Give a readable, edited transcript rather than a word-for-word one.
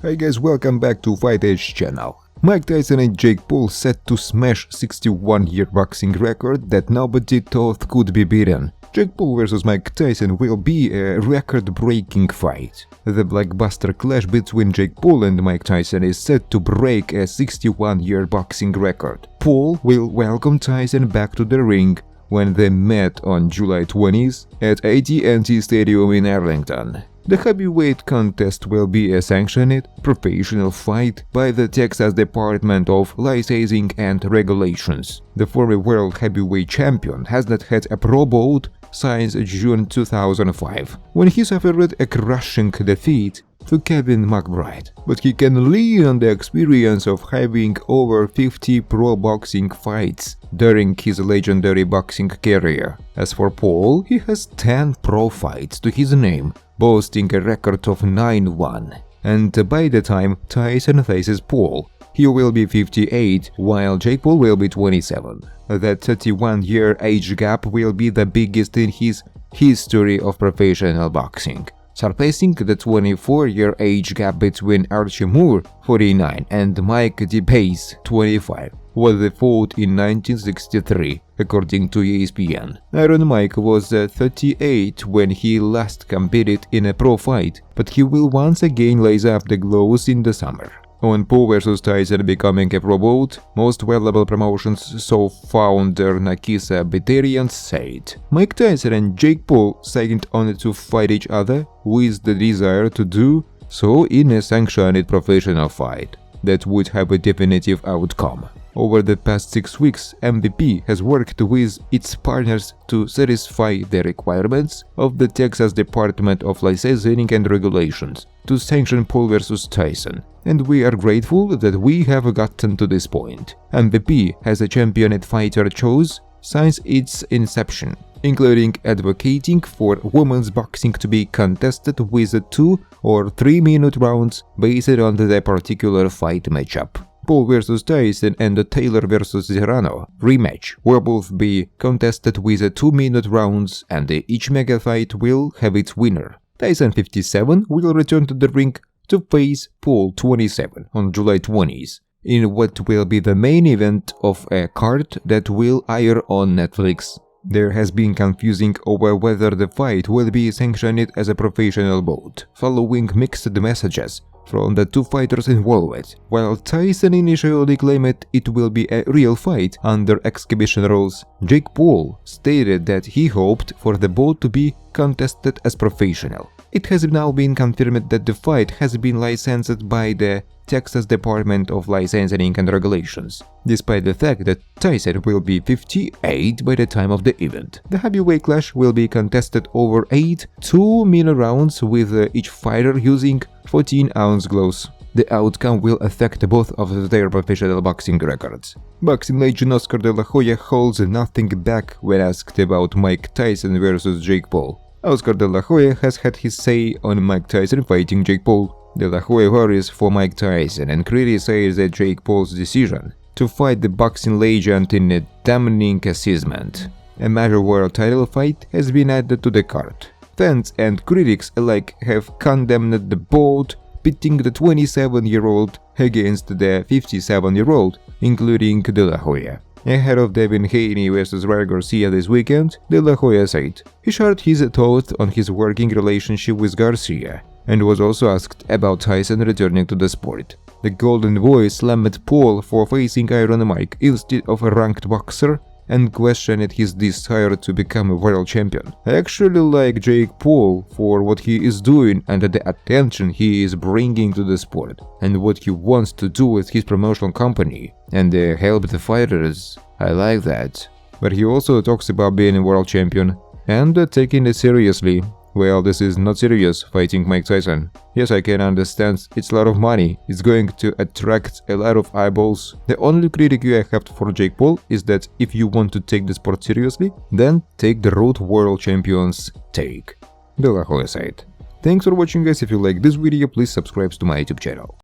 Hey guys, welcome back to Fight Edge channel. Mike Tyson and Jake Paul set to smash 61-year boxing record that nobody thought could be beaten. Jake Paul vs Mike Tyson will be a record-breaking fight. The blockbuster clash between Jake Paul and Mike Tyson is set to break a 61-year boxing record. Paul will welcome Tyson back to the ring when they met on July 20th at AT&T Stadium in Arlington. The heavyweight contest will be a sanctioned, professional fight by the Texas Department of Licensing and Regulations. The former world heavyweight champion has not had a pro bout since June 2005, when he suffered a crushing defeat to Kevin McBride, but he can lean on the experience of having over 50 pro boxing fights during his legendary boxing career. As for Paul, he has 10 pro fights to his name, boasting a record of 9-1. And by the time Tyson faces Paul, he will be 58, while Jake Paul will be 27. That 31-year age gap will be the biggest in his history of professional boxing, surpassing the 24-year age gap between Archie Moore, 49, and Mike DePace, 25, was they fought in 1963, according to ESPN. Iron Mike was 38 when he last competed in a pro fight, but he will once again lace up the gloves in the summer. On Paul vs Tyson becoming a pro bout, most valuable promotions so founder Nakisa Beterian said, Mike Tyson and Jake Paul signed on to fight each other with the desire to do so in a sanctioned professional fight that would have a definitive outcome. Over the past 6 weeks, MVP has worked with its partners to satisfy the requirements of the Texas Department of Licensing and Regulations to sanction Paul vs Tyson, and we are grateful that we have gotten to this point. MVP has a championed fighter chose since its inception, including advocating for women's boxing to be contested with 2 or 3 minute rounds based on the particular fight matchup. Paul vs Tyson and Taylor vs Serrano rematch will both be contested with 2 minute rounds, and each mega fight will have its winner. Tyson, 57, will return to the ring to face Paul, 27, on July 20th, in what will be the main event of a card that will air on Netflix. There has been confusion over whether the fight will be sanctioned as a professional bout, following mixed messages from the two fighters involved. While Tyson initially claimed it will be a real fight under exhibition rules, Jake Paul stated that he hoped for the bout to be contested as professional. It has now been confirmed that the fight has been licensed by the Texas Department of Licensing and Regulations, despite the fact that Tyson will be 58 by the time of the event. The heavyweight clash will be contested over 8 2-minute rounds, with each fighter using 14-ounce gloves. The outcome will affect both of their professional boxing records. Boxing legend Oscar De La Hoya holds nothing back when asked about Mike Tyson vs Jake Paul. Oscar De La Hoya has had his say on Mike Tyson fighting Jake Paul. De La Hoya worries for Mike Tyson and criticizes that Jake Paul's decision to fight the boxing legend in a damning assessment. A major world title fight has been added to the card. Fans and critics alike have condemned the bout, pitting the 27-year-old against the 57-year-old, including De La Hoya. Ahead of Devin Haney vs Ryan Garcia this weekend, De La Hoya said he shared his thoughts on his working relationship with Garcia, and was also asked about Tyson returning to the sport. The Golden Boy slammed Paul for facing Iron Mike instead of a ranked boxer and questioned his desire to become a world champion. I actually like Jake Paul for what he is doing and the attention he is bringing to the sport, and what he wants to do with his promotional company and help the fighters. I like that. But he also talks about being a world champion and taking it seriously. Well, this is not serious, fighting Mike Tyson. Yes, I can understand, it's a lot of money, it's going to attract a lot of eyeballs. The only critique I have for Jake Paul is that if you want to take the sport seriously, then take the road world champions take. De La Hoya said. Thanks for watching guys, if you like this video, please subscribe to my YouTube channel.